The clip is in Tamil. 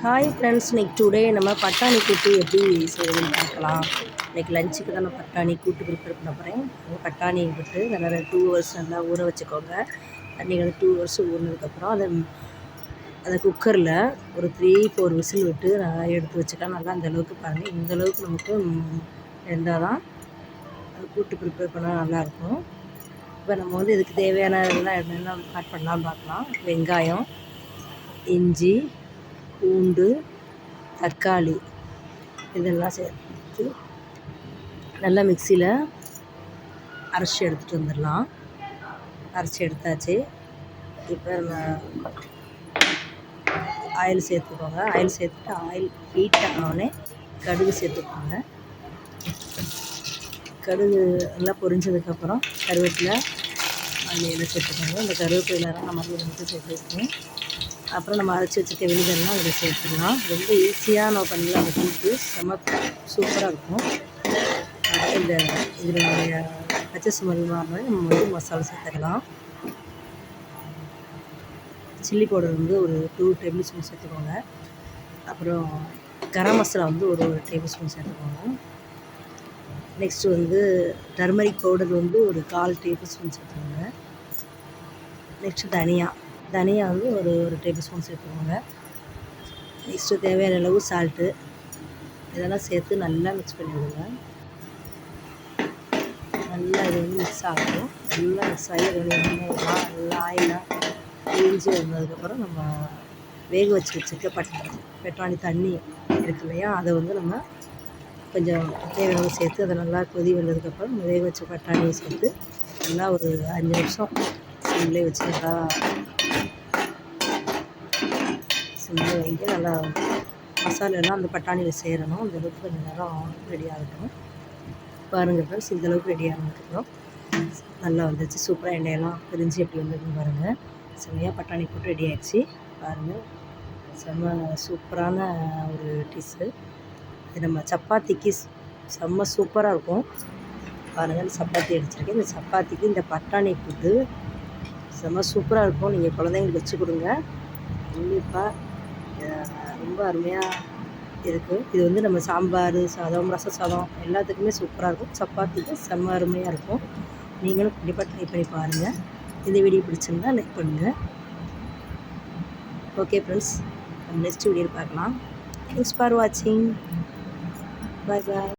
ஹாய் ஃப்ரெண்ட்ஸ், இன்றைக்கி டுடே நம்ம பட்டாணி கூட்டு எப்படி செய்யணும்னு பார்க்கலாம். இன்றைக்கி லஞ்சுக்கு தான் நான் பட்டாணி கூட்டு ப்ரிப்பேர் பண்ண போகிறேன். பட்டாணி விட்டு நல்லா 2 hours நல்லா ஊற வச்சுக்கோங்க. தண்ணி வந்து 2 hours ஊறினதுக்கப்புறம் அதை குக்கரில் ஒரு 3-4 விசில் விட்டு நல்லா எடுத்து வச்சுக்கலாம். நல்லா அந்தளவுக்கு பாருங்கள், இந்தளவுக்கு நமக்கு இருந்தால் தான் அது கூட்டு ப்ரிப்பேர் பண்ணால் நல்லாயிருக்கும். இப்போ நம்ம வந்து இதுக்கு தேவையான இதெல்லாம் என்னென்ன ஆட் பண்ணலாம்னு பார்க்கலாம். வெங்காயம், இஞ்சி, பூண்டு, தக்காளி இதெல்லாம் சேர்த்து நல்லா மிக்சியில் அரைச்சி எடுத்துகிட்டு வந்துடலாம். அரைச்சி எடுத்தாச்சு. இப்போ நம்ம ஆயில் சேர்த்துக்கோங்க. ஆயில் சேர்த்துட்டு ஆயில் ஹீட் ஆனோடனே கடுகு சேர்த்துக்கோங்க. கடுகு நல்லா பொரிஞ்சதுக்கப்புறம் கருவேப்பிலை அதில் சேர்த்துக்கோங்க. இந்த கருவேப்பிலாம் நம்ம வந்து சேர்த்துருக்கோம். அப்புறம் நம்ம அரைச்சி வச்சுருக்க விழுதெல்லாம் அதில் சேர்த்துக்கலாம். ரொம்ப ஈஸியாக நம்ம பண்ணலாம். அந்த கூட்டு செம்ம சூப்பராக இருக்கும். இதனுடைய பச்சை ஸ்மெல் மாறினாலும் நம்ம வந்து மசாலா சேர்த்துக்கலாம். சில்லி பவுடர் வந்து ஒரு 2 டேபிள் ஸ்பூன் சேர்த்துக்கோங்க. அப்புறம் கரம் மசாலா வந்து ஒரு டேபிள் ஸ்பூன் சேர்த்துக்கோங்க. நெக்ஸ்ட்டு வந்து டர்மரிக் பவுடர் வந்து ஒரு 1/4 டேபிள் ஸ்பூன் சேர்த்துக்கோங்க. நெக்ஸ்ட்டு தனியா வந்து ஒரு டேபிள் ஸ்பூன் சேர்த்துக்கோங்க. நெக்ஸ்ட்டு தேவையான அளவு சால்ட்டு இதெல்லாம் சேர்த்து நல்லா மிக்ஸ் பண்ணி விடுங்க. நல்லா இது வந்து மிக்ஸ் ஆகணும். நல்லா மிக்ஸ் ஆகி நல்லா ஆயிலாக பிரிஞ்சு வந்ததுக்கப்புறம் நம்ம வேக வச்சுருக்க பட்டாணி தண்ணி இருக்கு இல்லையா, அதை வந்து நம்ம கொஞ்சம் தேவையான சேர்த்து அதை நல்லா கொதி வந்ததுக்கப்புறம் வேக வச்ச பட்டாணியை சேர்த்து நல்லா ஒரு 5 நிமிஷம் சிம்லேயே வச்சு நல்லா சிம்மில் வைங்க. நல்லா மசாலாலாம் அந்த பட்டாணியில் சேரணும். அந்தளவுக்கு கொஞ்சம் நேரம் ரெடி ஆகட்டும். பாருங்கள் ஃப்ரெண்ட்ஸ், இந்தளவுக்கு ரெடி ஆனதுக்கப்புறம் நல்லா வந்துச்சு. சூப்பராக எண்ணெயெல்லாம் பிரிஞ்சு எப்படி வந்ததுன்னு பாருங்கள். செம்மையாக பட்டாணி போட்டு ரெடி ஆகிடுச்சு. பாருங்கள், செம்ம சூப்பரான ஒரு டிஷ்ஷு. இது நம்ம சப்பாத்திக்கு செம்ம சூப்பராக இருக்கும். பாருங்கள், சப்பாத்தி அடிச்சிருக்கேன். இந்த சப்பாத்திக்கு இந்த பட்டாணி கூட்டு செம்ம சூப்பராக இருக்கும். நீங்கள் குழந்தைங்களுக்கு வச்சு கொடுங்க. கண்டிப்பாக ரொம்ப அருமையாக இருக்குது. இது வந்து நம்ம சாம்பார் சாதம், ரச சாதம் எல்லாத்துக்குமே சூப்பராக இருக்கும். சப்பாத்திக்கு செம்ம அருமையாக இருக்கும். நீங்களும் கண்டிப்பாக ட்ரை பண்ணி பாருங்கள். இந்த வீடியோ பிடிச்சிருந்தா லைக் பண்ணுங்கள். ஓகே ஃப்ரெண்ட்ஸ், நம்ம நெக்ஸ்ட் வீடியோவில் பார்க்கலாம். தேங்க்ஸ் ஃபார் வாட்சிங். பாய் பாய்.